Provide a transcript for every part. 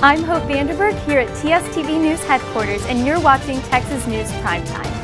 I'm Hope Vanderberg here at TSTV News headquarters, and you're watching Texas News Primetime.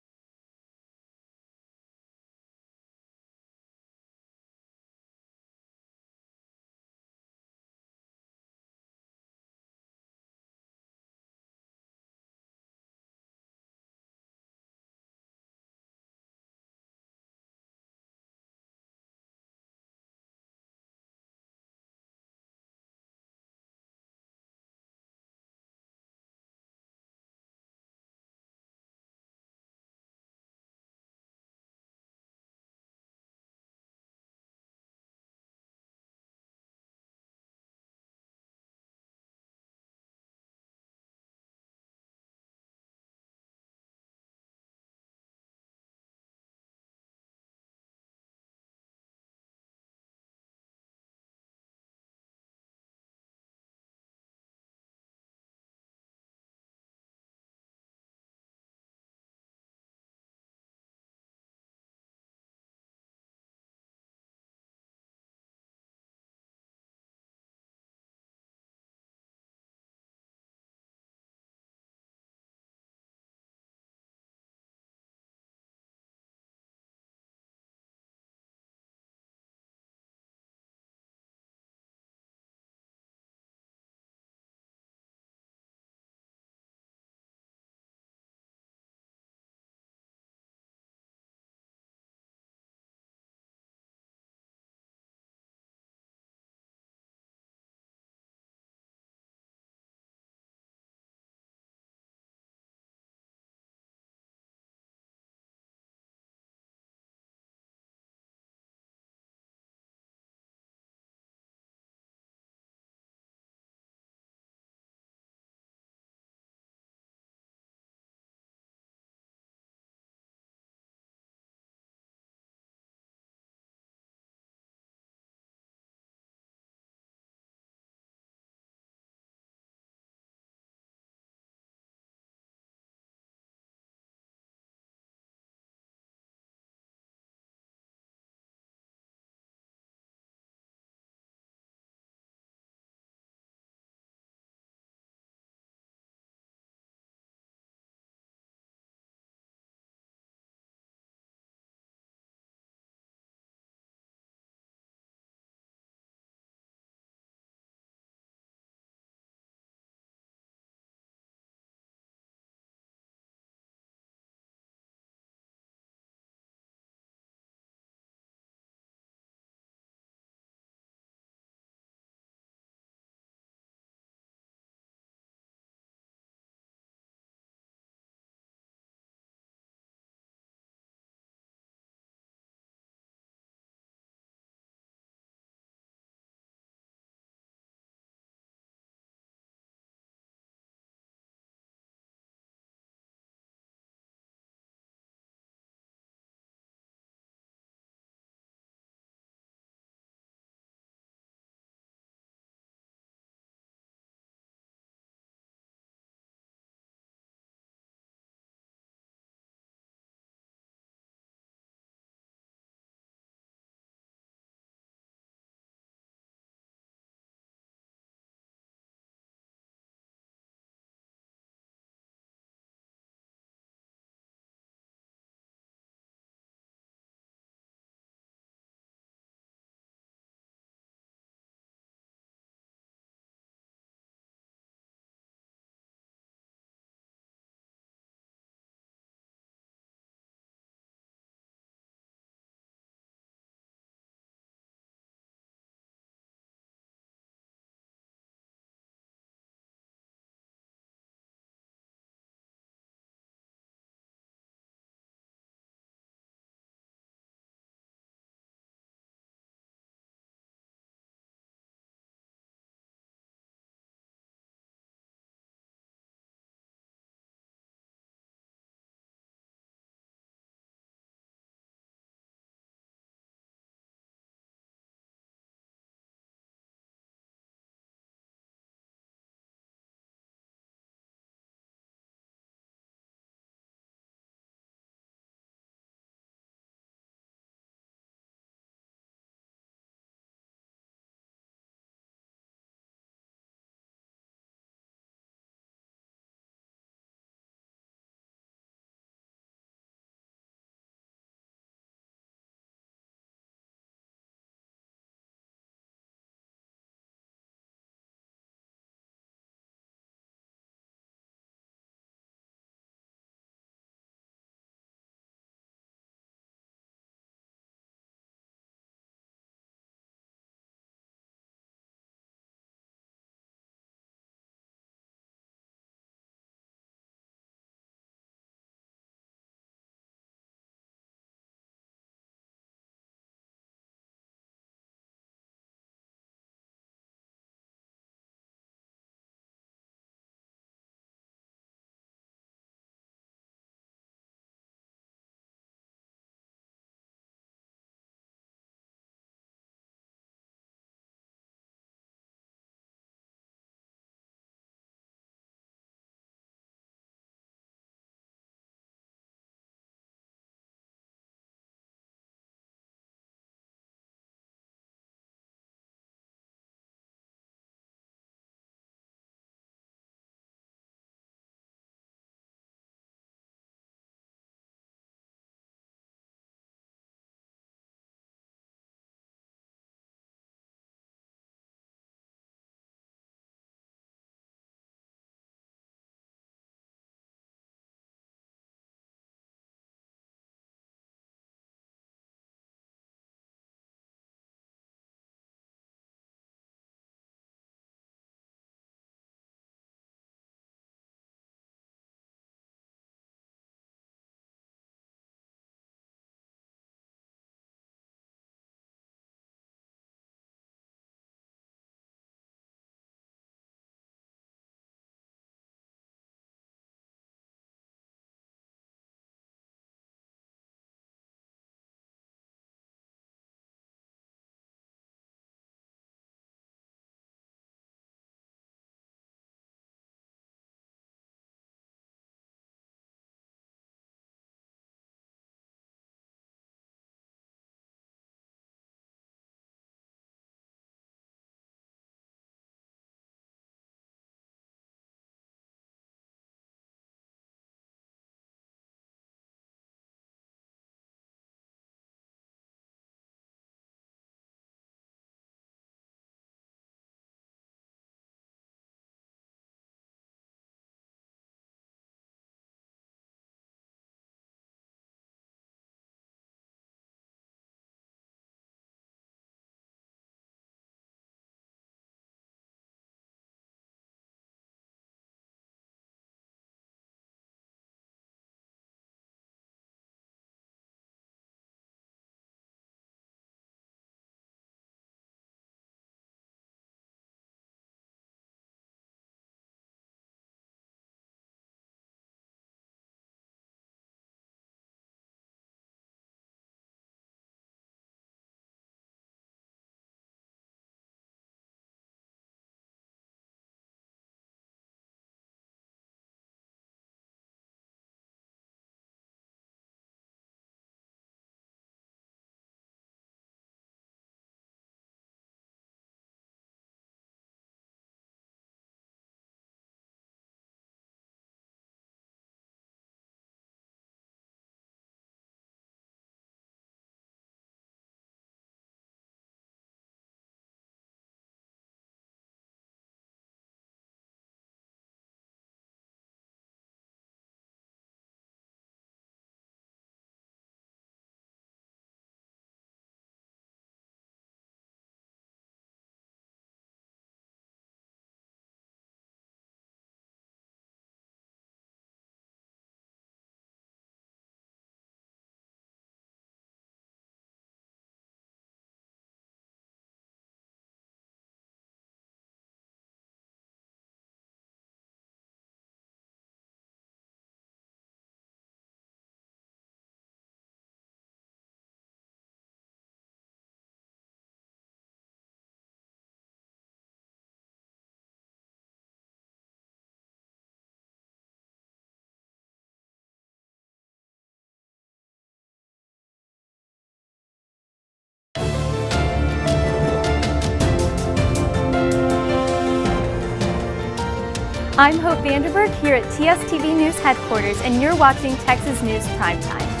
I'm Hope Vanderberg here at TSTV News Headquarters, and you're watching Texas News Primetime.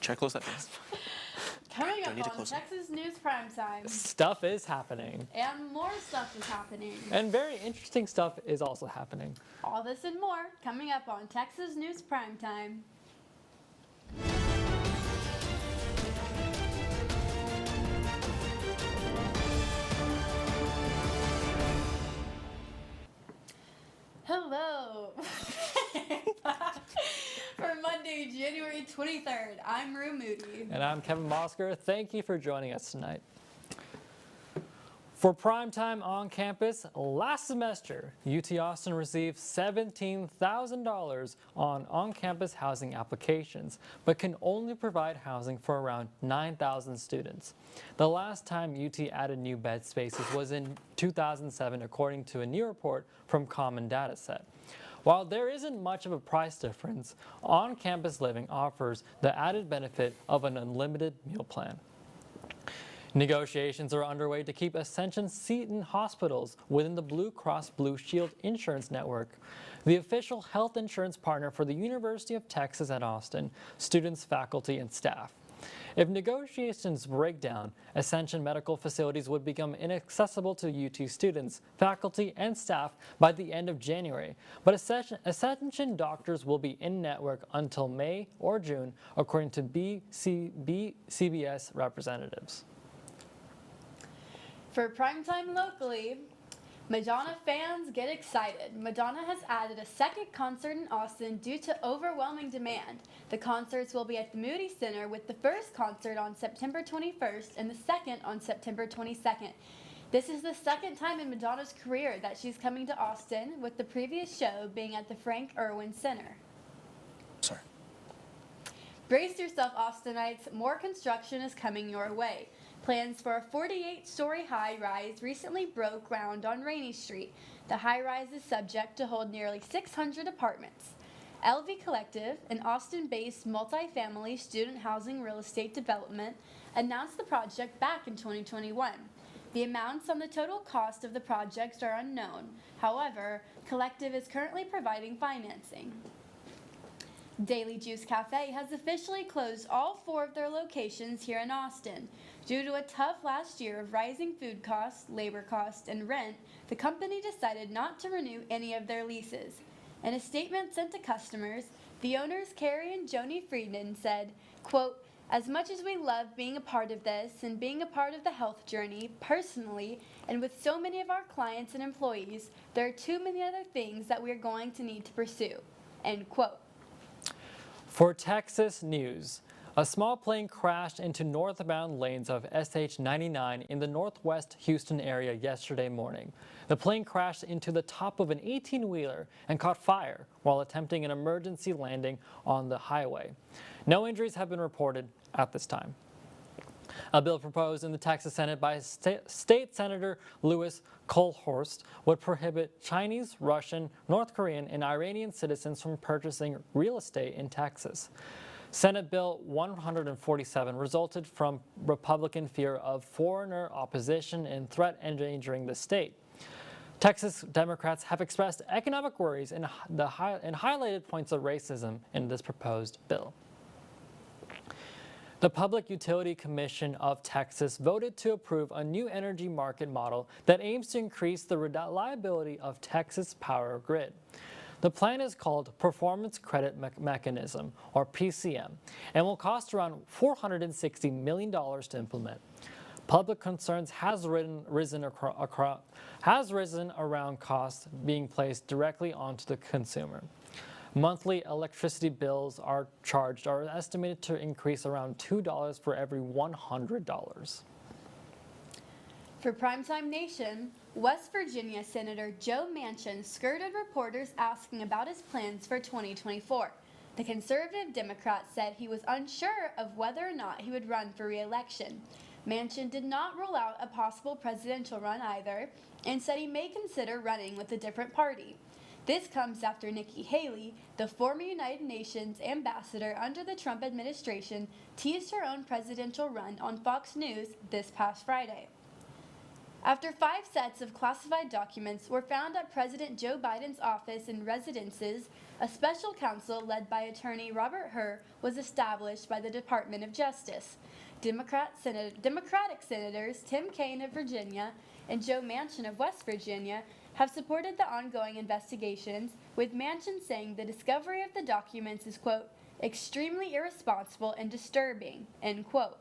Check close settings. Coming up on Texas News Primetime. Stuff is happening. And more stuff is happening. And very interesting stuff is also happening. All this and more coming up on Texas News Primetime. Hello. For Monday, January 23rd, I'm Rue Moody. And I'm Kevin Mosker. Thank you for joining us tonight. For Primetime on campus, last semester, UT Austin received $17,000 on on-campus housing applications, but can only provide housing for around 9,000 students. The last time UT added new bed spaces was in 2007, according to a new report from Common Dataset. While there isn't much of a price difference, on-campus living offers the added benefit of an unlimited meal plan. Negotiations are underway to keep Ascension Seton hospitals within the Blue Cross Blue Shield insurance network, the official health insurance partner for the University of Texas at Austin, students, faculty, and staff. If negotiations break down, Ascension medical facilities would become inaccessible to UT students, faculty, and staff by the end of January, but Ascension doctors will be in-network until May or June, according to CBS representatives. For Primetime locally, Madonna fans get excited. Madonna has added a second concert in Austin due to overwhelming demand. The concerts will be at the Moody Center, with the first concert on September 21st and the second on September 22nd. This is the second time in Madonna's career that she's coming to Austin, with the previous show being at the Frank Irwin Center. Sorry. Brace yourself, Austinites. More construction is coming your way. Plans for a 48-story high-rise recently broke ground on Rainey Street. The high-rise is subject to hold nearly 600 apartments. LV Collective, an Austin-based multifamily student housing real estate development, announced the project back in 2021. The amounts on the total cost of the projects are unknown. However, Collective is currently providing financing. Daily Juice Cafe has officially closed all 4 of their locations here in Austin. Due to a tough last year of rising food costs, labor costs, and rent, the company decided not to renew any of their leases. In a statement sent to customers, the owners, Carrie and Joni Friedman, said, quote, "As much as we love being a part of this and being a part of the health journey, personally, and with so many of our clients and employees, there are too many other things that we are going to need to pursue." End quote. For Texas News, a small plane crashed into northbound lanes of SH-99 in the northwest Houston area yesterday morning. The plane crashed into the top of an 18-wheeler and caught fire while attempting an emergency landing on the highway. No injuries have been reported at this time. A bill proposed in the Texas Senate by State Senator Louis Kohlhorst would prohibit Chinese, Russian, North Korean, and Iranian citizens from purchasing real estate in Texas. Senate Bill 147 resulted from Republican fear of foreigner opposition and threat endangering the state. Texas Democrats have expressed economic worries and highlighted points of racism in this proposed bill. The Public Utility Commission of Texas voted to approve a new energy market model that aims to increase the reliability of Texas power grid. The plan is called Performance Credit Mechanism, or PCM, and will cost around $460 million to implement. Public concerns has risen around costs being placed directly onto the consumer. Monthly electricity bills are estimated to increase around $2 for every $100. For Primetime Nation, West Virginia Senator Joe Manchin skirted reporters asking about his plans for 2024. The conservative Democrat said he was unsure of whether or not he would run for re-election. Manchin did not rule out a possible presidential run either, and said he may consider running with a different party. This comes after Nikki Haley, the former United Nations ambassador under the Trump administration, teased her own presidential run on Fox News this past Friday. After 5 sets of classified documents were found at President Joe Biden's office and residences, a special counsel led by attorney Robert Hur was established by the Department of Justice. Democratic Senators Tim Kaine of Virginia and Joe Manchin of West Virginia have supported the ongoing investigations, with Manchin saying the discovery of the documents is, quote, extremely irresponsible and disturbing, end quote.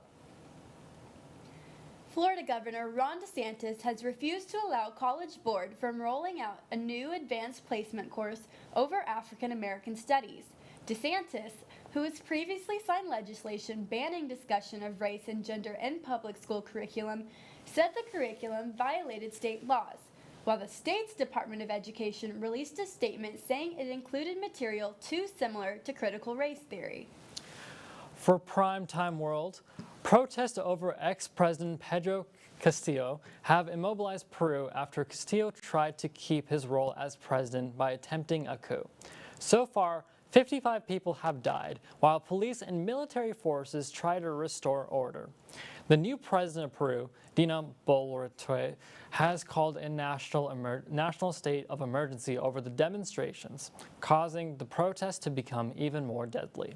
Florida Governor Ron DeSantis has refused to allow College Board from rolling out a new advanced placement course over African American studies. DeSantis, who has previously signed legislation banning discussion of race and gender in public school curriculum, said the curriculum violated state laws, while the state's Department of Education released a statement saying it included material too similar to critical race theory. For Primetime World, protests over ex-President Pedro Castillo have immobilized Peru after Castillo tried to keep his role as president by attempting a coup. So far, 55 people have died, while police and military forces try to restore order. The new president of Peru, Dina Boluarte, has called a national state of emergency over the demonstrations, causing the protests to become even more deadly.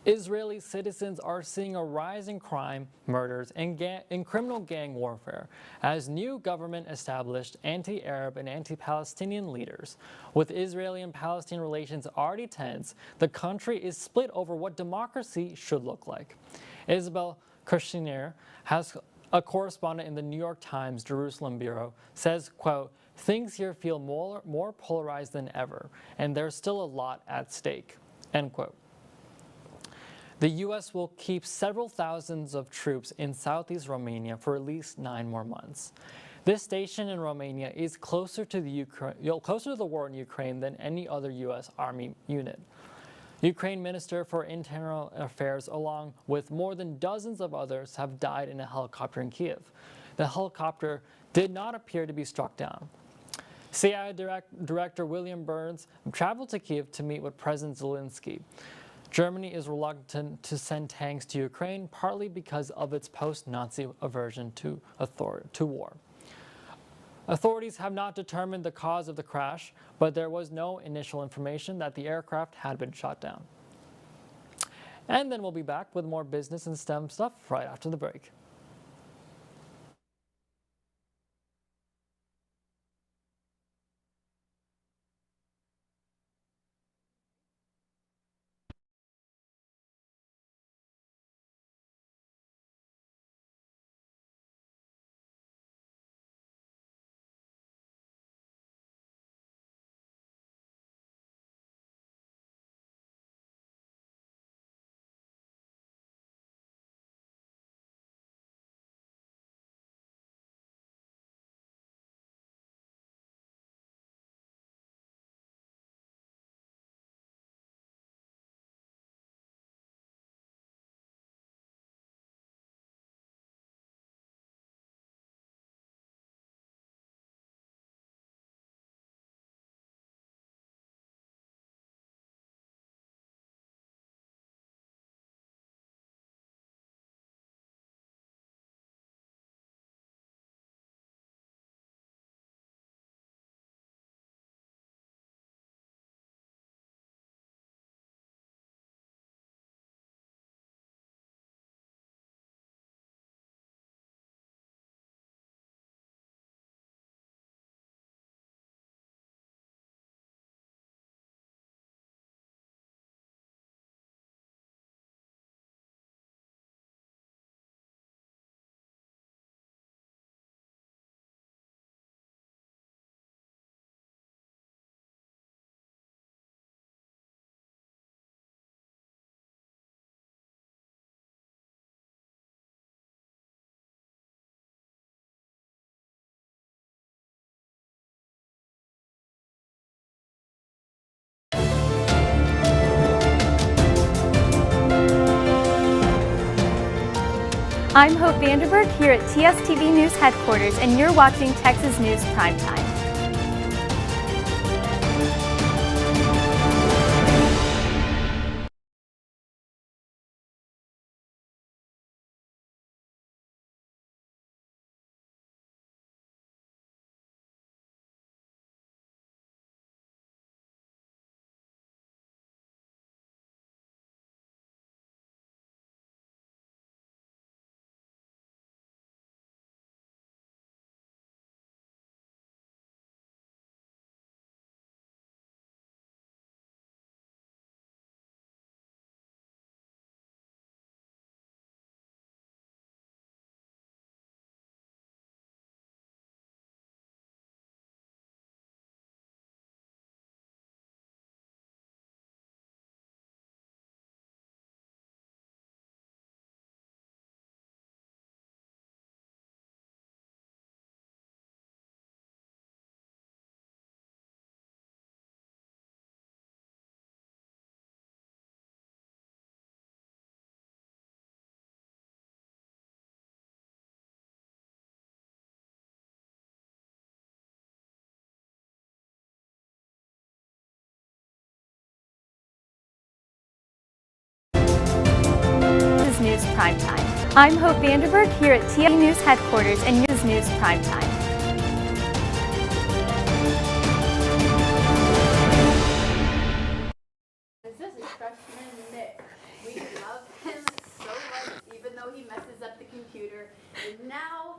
Israeli citizens are seeing a rise in crime, murders, and criminal gang warfare as new government-established anti-Arab and anti-Palestinian leaders. With Israeli and Palestinian relations already tense, the country is split over what democracy should look like. Isabel Kushner, a correspondent in the New York Times Jerusalem Bureau, says, quote, things here feel more polarized than ever, and there's still a lot at stake, end quote. The U.S. will keep several thousands of troops in southeast Romania for at least 9 more months. This station in Romania is closer to the war in Ukraine than any other U.S. Army unit. Ukraine Minister for Internal Affairs, along with more than dozens of others, have died in a helicopter in Kiev. The helicopter did not appear to be struck down. CIA Director William Burns traveled to Kiev to meet with President Zelensky. Germany is reluctant to send tanks to Ukraine, partly because of its post-Nazi aversion to war. Authorities have not determined the cause of the crash, but there was no initial information that the aircraft had been shot down. And then we'll be back with more business and STEM stuff right after the break. I'm Hope Vanderberg here at TSTV News Headquarters, and you're watching Texas News Primetime. I'm Hope Vanderberg here at TSTV News headquarters and News Primetime. This is freshman Nick. We love him so much, even though he messes up the computer. And now,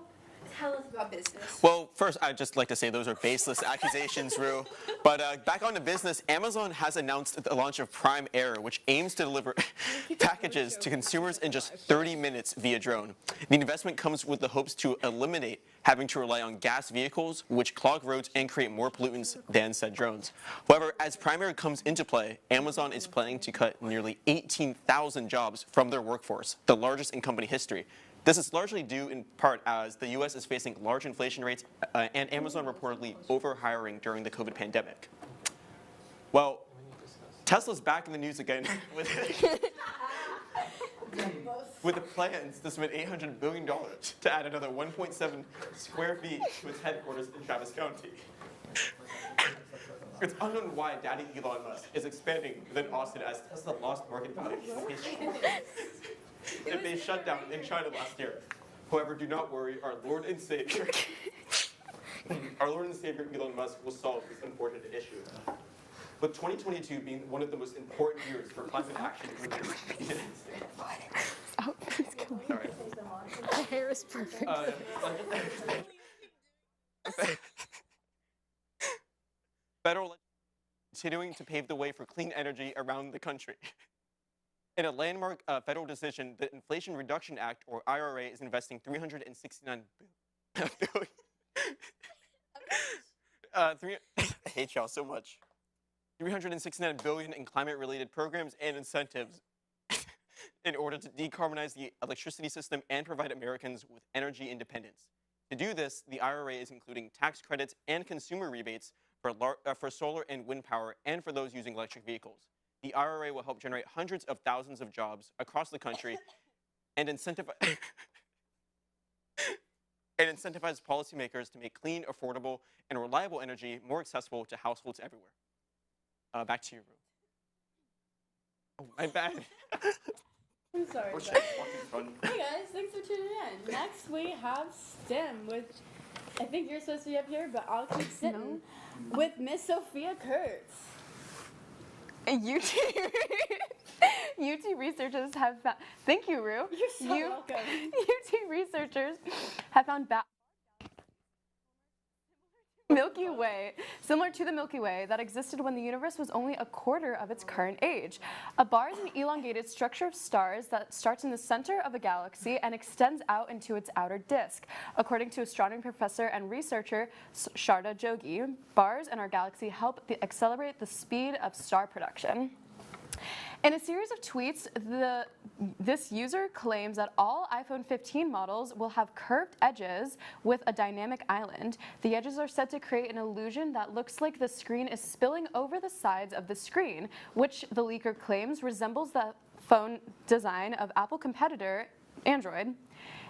tell us about business. Well, first, I'd just like to say those are baseless accusations, Rue. But back on to business, Amazon has announced the launch of Prime Air, which aims to deliver packages to consumers in just 30 minutes via drone. The investment comes with the hopes to eliminate having to rely on gas vehicles, which clog roads and create more pollutants than said drones. However, as Prime Air comes into play, Amazon is planning to cut nearly 18,000 jobs from their workforce, the largest in company history. This is largely due in part as the U.S. is facing large inflation rates and Amazon reportedly over-hiring during the COVID pandemic. Well, Tesla's back in the news again with the plans to spend $800 billion to add another 1.7 square feet to its headquarters in Travis County. It's unknown why Daddy Elon Musk is expanding within Austin as Tesla lost market value if they shut down in China last year. However, do not worry, our Lord and Savior Elon Musk will solve this unfortunate issue. With 2022 being one of the most important years for climate action in the United States. My hair is perfect. Federal continuing to pave the way for clean energy around the country. In a landmark federal decision, the Inflation Reduction Act, or IRA, is investing $369 billion. I hate y'all so much. $369 billion in climate-related programs and incentives in order to decarbonize the electricity system and provide Americans with energy independence. To do this, the IRA is including tax credits and consumer rebates for solar and wind power and for those using electric vehicles. The IRA will help generate hundreds of thousands of jobs across the country and incentivize policymakers to make clean, affordable, and reliable energy more accessible to households everywhere. Back to you, Rue. Oh, my bad. I'm sorry. Hey guys, thanks for tuning in. Next we have STEM, which I think you're supposed to be up here, but I'll keep sitting with Miss Sophia Kurtz. UT researchers have found, thank you, Rue. You're so welcome. UT researchers have found similar to the Milky Way that existed when the universe was only a quarter of its current age. A bar is an elongated structure of stars that starts in the center of a galaxy and extends out into its outer disk. According to astronomy professor and researcher Sharda Jogi, bars in our galaxy help accelerate the speed of star production. In a series of tweets, this user claims that all iPhone 15 models will have curved edges with a dynamic island. The edges are said to create an illusion that looks like the screen is spilling over the sides of the screen, which the leaker claims resembles the phone design of Apple competitor Android.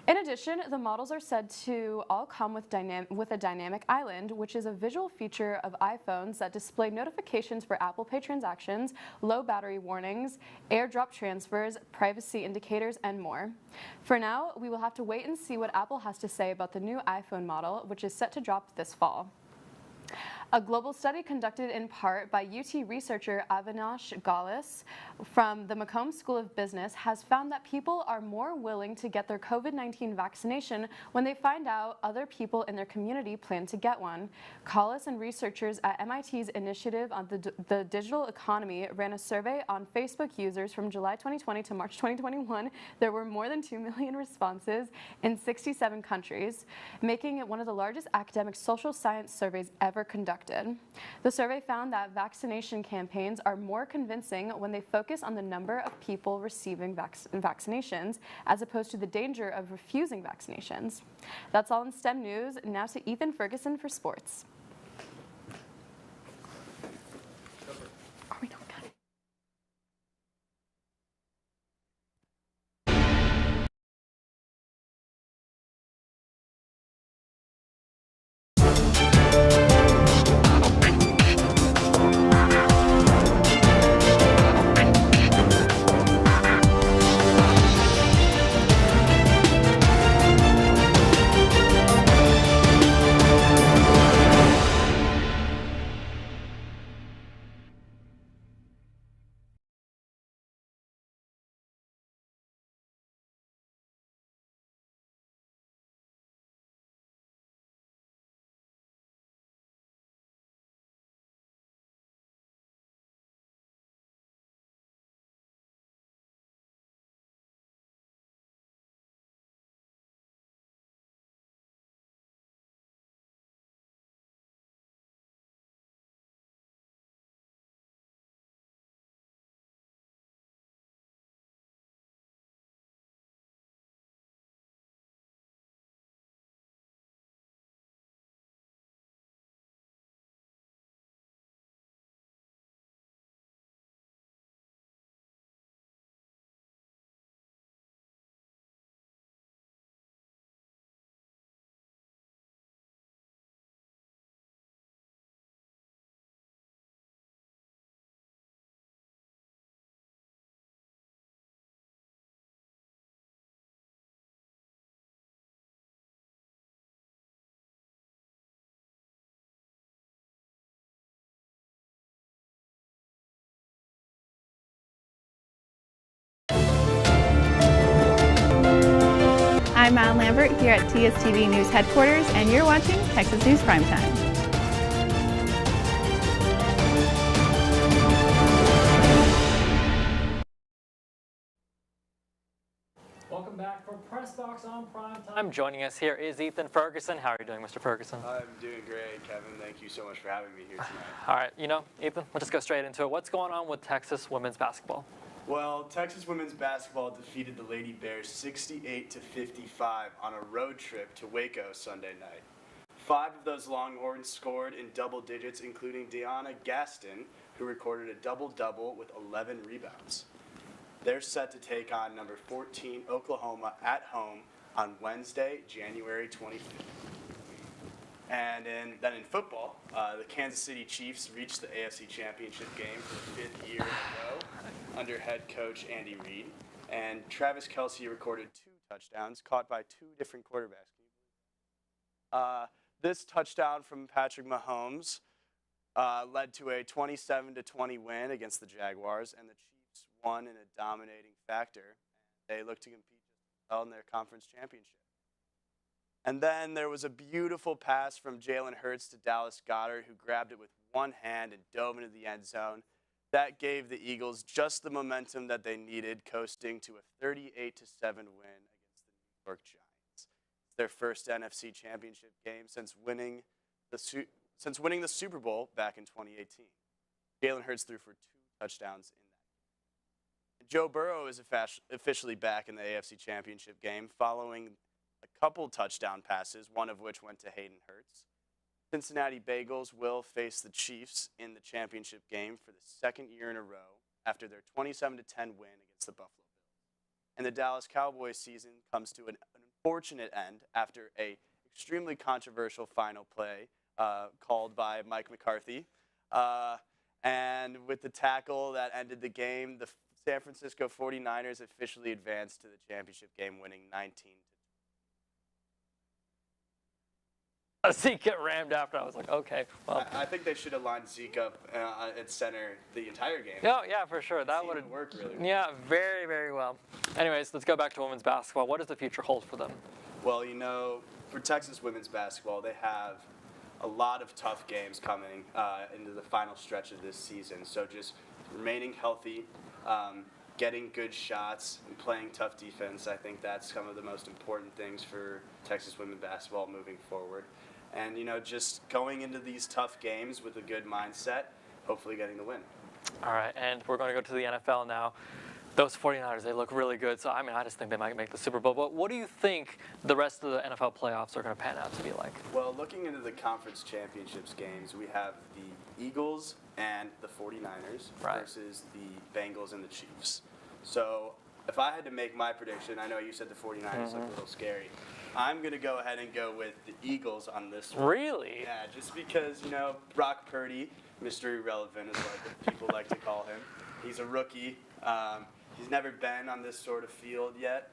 In addition, the models are said to all come with a dynamic island, which is a visual feature of iPhones that display notifications for Apple Pay transactions, low battery warnings, AirDrop transfers, privacy indicators, and more. For now, we will have to wait and see what Apple has to say about the new iPhone model, which is set to drop this fall. A global study conducted in part by UT researcher Avinash Gaulis from the Macomb School of Business has found that people are more willing to get their COVID-19 vaccination when they find out other people in their community plan to get one. Gaulis and researchers at MIT's Initiative on the Digital Economy ran a survey on Facebook users from July 2020 to March 2021. There were more than 2 million responses in 67 countries, making it one of the largest academic social science surveys ever conducted. The survey found that vaccination campaigns are more convincing when they focus on the number of people receiving vaccinations as opposed to the danger of refusing vaccinations. That's all in STEM news. Now to Ethan Ferguson for sports. I'm Madeline Lambert here at TSTV News headquarters, and you're watching Texas News Primetime. Welcome back for Press Box on Primetime. Joining us here is Ethan Ferguson. How are you doing, Mr. Ferguson? I'm doing great, Kevin. Thank you so much for having me here tonight. All right, Ethan, let's just go straight into it. What's going on with Texas women's basketball? Well, Texas women's basketball defeated the Lady Bears 68-55 on a road trip to Waco Sunday night. 5 of those Longhorns scored in double digits, including Deanna Gaston, who recorded a double-double with 11 rebounds. They're set to take on number 14 Oklahoma at home on Wednesday, January 25th. And then in football, the Kansas City Chiefs reached the AFC Championship game for the 5th year in a row under head coach Andy Reid. And Travis Kelce recorded 2 touchdowns caught by 2 different quarterbacks. This touchdown from Patrick Mahomes led to a 27-20 win against the Jaguars, and the Chiefs won in a dominating factor. They look to compete well in their conference championship. And then there was a beautiful pass from Jalen Hurts to Dallas Goedert, who grabbed it with one hand and dove into the end zone. That gave the Eagles just the momentum that they needed, coasting to a 38-7 win against the New York Giants. It's their first NFC Championship game since winning the Super Bowl back in 2018. Jalen Hurts threw for 2 touchdowns in that game. Joe Burrow is officially back in the AFC Championship game following a couple touchdown passes, one of which went to Hayden Hurst. Cincinnati Bengals will face the Chiefs in the championship game for the 2nd year in a row after their 27-10 win against the Buffalo Bills. And the Dallas Cowboys season comes to an unfortunate end after an extremely controversial final play called by Mike McCarthy. And with the tackle that ended the game, the San Francisco 49ers officially advanced to the championship game, winning 19. Zeke get rammed after. I was like, okay, well. I think they should have lined Zeke up at center the entire game. Oh, yeah, for sure. That would have worked really well. Yeah, very, very well. Anyways, let's go back to women's basketball. What does the future hold for them? Well, for Texas women's basketball, they have a lot of tough games coming into the final stretch of this season. So just remaining healthy, getting good shots, and playing tough defense, I think that's some of the most important things for Texas women's basketball moving forward. And, just going into these tough games with a good mindset, hopefully getting the win. All right, and we're going to go to the NFL now. Those 49ers, they look really good. So, I just think they might make the Super Bowl. But what do you think the rest of the NFL playoffs are going to pan out to be like? Well, looking into the conference championships games, we have the Eagles and the 49ers versus the Bengals and the Chiefs. So if I had to make my prediction, I know you said the 49ers look a little scary. I'm going to go ahead and go with the Eagles on this one. Really? Yeah, just because, Brock Purdy, Mr. Irrelevant is what people like to call him. He's a rookie. He's never been on this sort of field yet.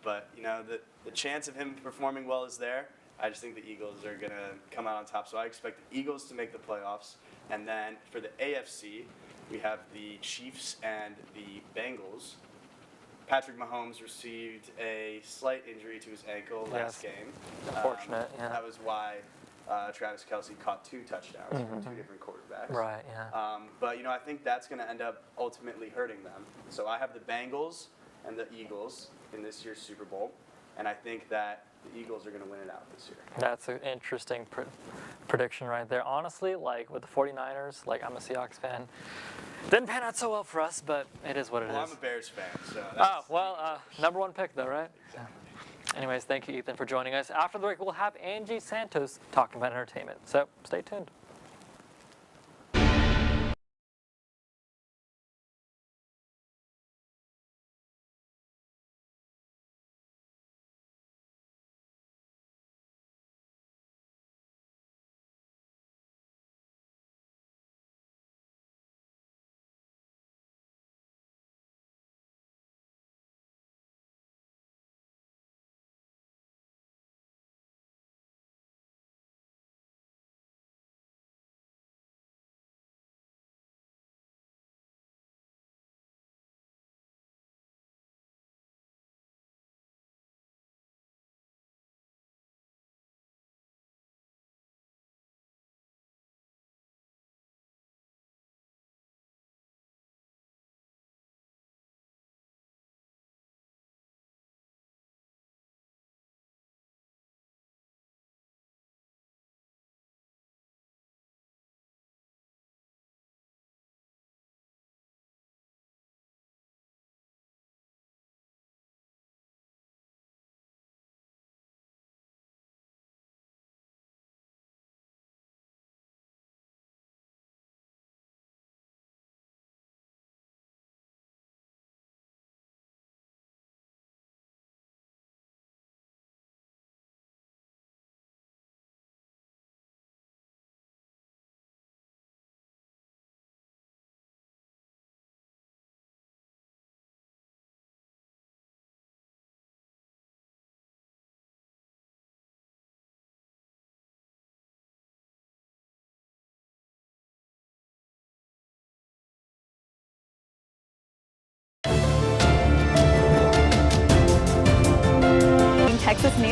But, the chance of him performing well is there. I just think the Eagles are going to come out on top. So I expect the Eagles to make the playoffs. And then for the AFC, we have the Chiefs and the Bengals. Patrick Mahomes received a slight injury to his ankle last game. Unfortunate, yeah. That was why Travis Kelce caught 2 touchdowns from 2 different quarterbacks. Right, yeah. But, I think that's going to end up ultimately hurting them. So I have the Bengals and the Eagles in this year's Super Bowl, and I think that the Eagles are going to win it out this year. That's an interesting prediction right there. Honestly, with the 49ers, I'm a Seahawks fan. Didn't pan out so well for us, but it is what it is. I'm a Bears fan, so number 1 pick, though, right? Exactly. Anyways, thank you, Ethan, for joining us. After the break, we'll have Angie Santos talking about entertainment. So stay tuned.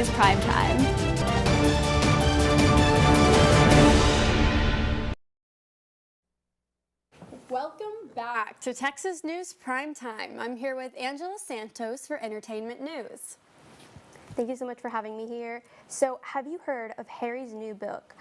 News Primetime. Welcome back to Texas News Primetime. I'm here with Angela Santos for Entertainment News. Thank you so much for having me here. So, have you heard of Harry's new book,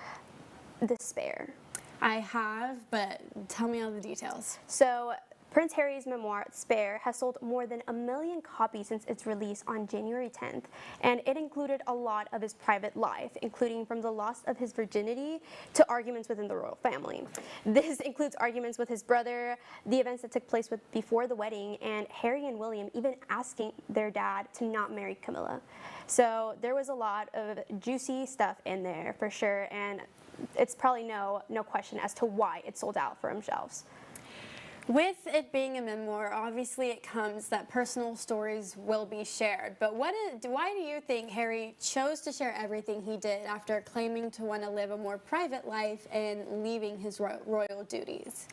Despair? I have, but tell me all the details. So, Prince Harry's memoir, Despair, has sold more than 1 million copies since its release on January 10th, and it included a lot of his private life, including from the loss of his virginity to arguments within the royal family. This includes arguments with his brother, the events that took place before the wedding, and Harry and William even asking their dad to not marry Camilla. So there was a lot of juicy stuff in there for sure, and it's probably no question as to why it sold out from shelves. With it being a memoir, obviously it comes that personal stories will be shared. But why do you think Harry chose to share everything he did after claiming to want to live a more private life and leaving his royal duties?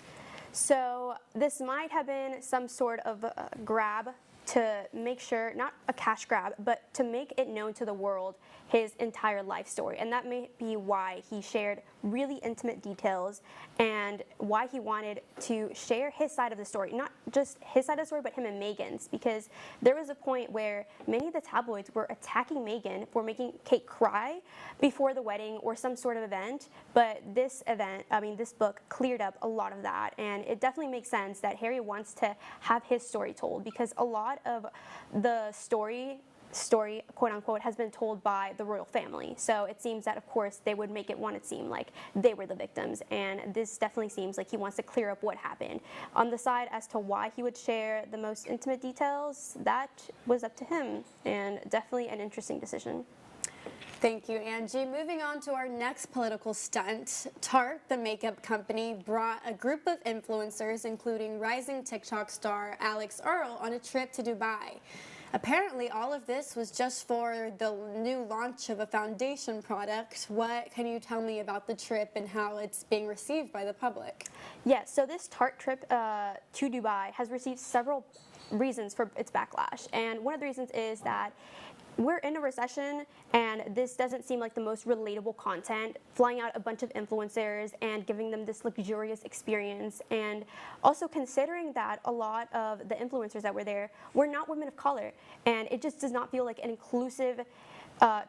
So this might have been some sort of a grab to make sure, not a cash grab, but to make it known to the world his entire life story. And that may be why he shared really intimate details and why he wanted to share his side of the story. Not just his side of the story, but him and Meghan's, because there was a point where many of the tabloids were attacking Meghan for making Kate cry before the wedding or some sort of event. But this book cleared up a lot of that, and it definitely makes sense that Harry wants to have his story told, because a lot of the story quote unquote has been told by the royal family. So it seems that of course they would make it want to seem like they were the victims, and this definitely seems like he wants to clear up what happened. On the side as to why he would share the most intimate details, that was up to him, and definitely an interesting decision. Thank you, Angie. Moving on to our next political stunt, Tarte, the makeup company, brought a group of influencers, including rising TikTok star Alex Earl, on a trip to Dubai. Apparently, all of this was just for the new launch of a foundation product. What can you tell me about the trip and how it's being received by the public? Yes, so this Tarte trip to Dubai has received several reasons for its backlash. And one of the reasons is that we're in a recession, and this doesn't seem like the most relatable content, flying out a bunch of influencers and giving them this luxurious experience. And also considering that a lot of the influencers that were there were not women of color, and it just does not feel like an inclusive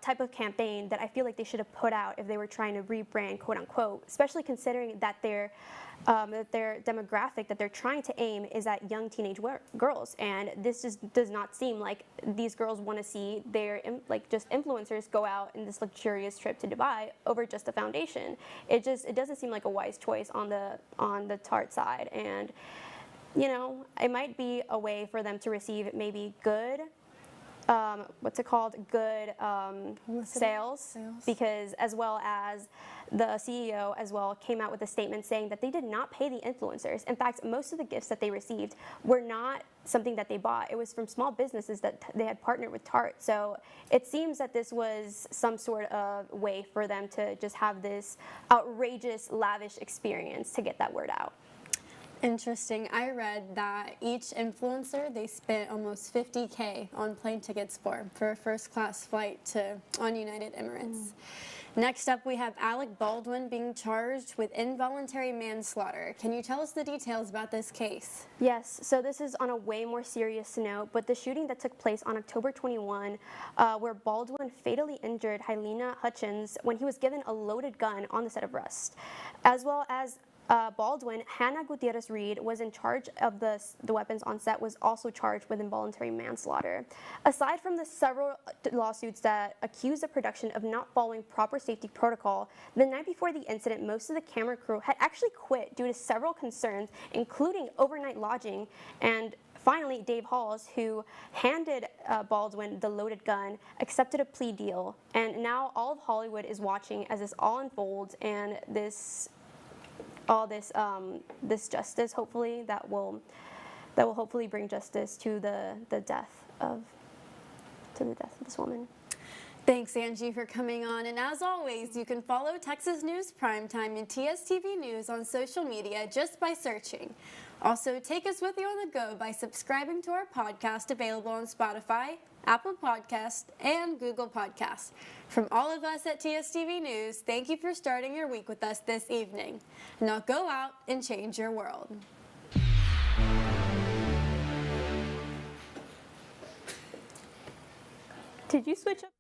type of campaign that I feel like they should have put out if they were trying to rebrand, quote unquote, especially considering that their demographic that they're trying to aim is at young teenage girls, and this just does not seem like these girls want to see their just influencers go out in this luxurious trip to Dubai over just a foundation. It doesn't seem like a wise choice on the Tarte side, and you know, it might be a way for them to receive maybe good sales, because as well as the CEO as well came out with a statement saying that they did not pay the influencers. In fact, most of the gifts that they received were not something that they bought. It was from small businesses that they had partnered with Tarte. So it seems that this was some sort of way for them to just have this outrageous, lavish experience to get that word out. Interesting. I read that each influencer, they spent almost $50K on plane tickets for a first-class flight on United Emirates. Next up, we have Alec Baldwin being charged with involuntary manslaughter. Can you tell us the details about this case? Yes, so this is on a way more serious note, but the shooting that took place on October 21, where Baldwin fatally injured Helena Hutchins when he was given a loaded gun on the set of Rust, as well as Baldwin, Hannah Gutierrez-Reed was in charge of the weapons on set, was also charged with involuntary manslaughter. Aside from the several lawsuits that accuse the production of not following proper safety protocol, the night before the incident, most of the camera crew had actually quit due to several concerns, including overnight lodging. And finally, Dave Halls, who handed Baldwin the loaded gun, accepted a plea deal. And now all of Hollywood is watching as this all unfolds, and this justice, hopefully, that will hopefully bring justice to the death of this woman. Thanks, Angie, for coming on. And as always, you can follow Texas News Primetime and TSTV News on social media just by searching. Also, take us with you on the go by subscribing to our podcast available on Spotify, Apple Podcasts, and Google Podcasts. From all of us at TSTV News, thank you for starting your week with us this evening. Now go out and change your world. Did you switch up?